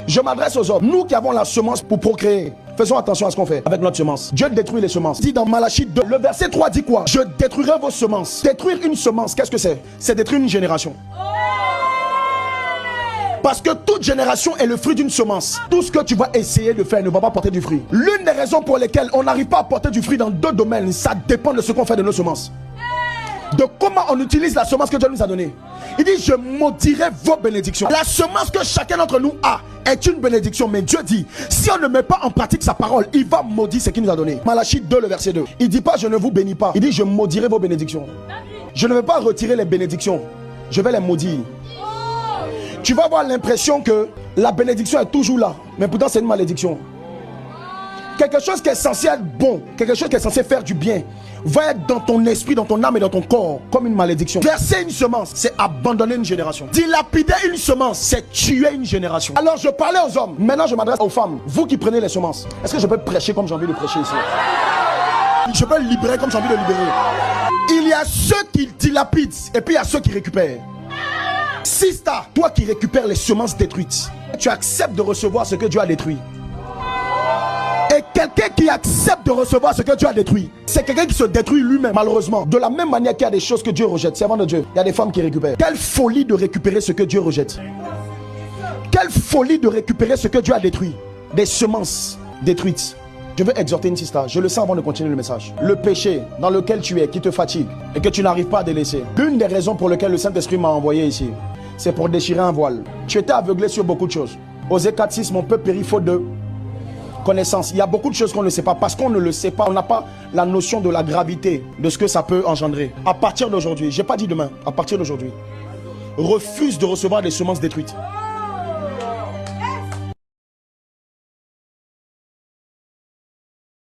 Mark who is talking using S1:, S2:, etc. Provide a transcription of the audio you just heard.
S1: Je m'adresse aux hommes. Nous qui avons la semence pour procréer, faisons attention à ce qu'on fait avec notre semence. Dieu détruit les semences. Dit dans Malachie 2, le verset 3 dit quoi? Je détruirai vos semences. Détruire une semence, qu'est-ce que c'est? C'est détruire une génération. Parce que toute génération est le fruit d'une semence. Tout ce que tu vas essayer de faire ne va pas porter du fruit. L'une des raisons pour lesquelles on n'arrive pas à porter du fruit dans deux domaines, ça dépend de ce qu'on fait de nos semences. De comment on utilise la semence que Dieu nous a donnée. Il dit, je maudirai vos bénédictions. La semence que chacun d'entre nous a est une bénédiction. Mais Dieu dit, si on ne met pas en pratique sa parole, il va maudire ce qu'il nous a donné. Malachie 2, le verset 2. Il dit pas, je ne vous bénis pas. Il dit, je maudirai vos bénédictions. Je ne vais pas retirer les bénédictions. Je vais les maudire. Tu vas avoir l'impression que la bénédiction est toujours là. Mais pourtant, c'est une malédiction. Quelque chose qui est censé être bon, quelque chose qui est censé faire du bien, va être dans ton esprit, dans ton âme et dans ton corps comme une malédiction. Verser une semence, c'est abandonner une génération. Dilapider une semence, c'est tuer une génération. Alors je parlais aux hommes, maintenant je m'adresse aux femmes. Vous qui prenez les semences, est-ce que je peux prêcher comme j'ai envie de prêcher ici? Je peux libérer comme j'ai envie de libérer. Il y a ceux qui dilapident et puis il y a ceux qui récupèrent. Sista, toi qui récupères les semences détruites, tu acceptes de recevoir ce que Dieu a détruit. Et quelqu'un qui accepte de recevoir ce que Dieu a détruit, c'est quelqu'un qui se détruit lui-même, malheureusement. De la même manière qu'il y a des choses que Dieu rejette, servant de Dieu, il y a des femmes qui récupèrent. Quelle folie de récupérer ce que Dieu rejette. Quelle folie de récupérer ce que Dieu a détruit. Des semences détruites. Je veux exhorter une sista, je le sens avant de continuer le message. Le péché dans lequel tu es, qui te fatigue et que tu n'arrives pas à délaisser. L'une des raisons pour lesquelles le Saint-Esprit m'a envoyé ici, c'est pour déchirer un voile. Tu étais aveuglé sur beaucoup de choses. Osée 4:6, mon peuple périt faute de connaissance. Il y a beaucoup de choses qu'on ne sait pas. Parce qu'on ne le sait pas, on n'a pas la notion de la gravité de ce que ça peut engendrer. À partir d'aujourd'hui, je n'ai pas dit demain, à partir d'aujourd'hui, refuse de recevoir des semences détruites.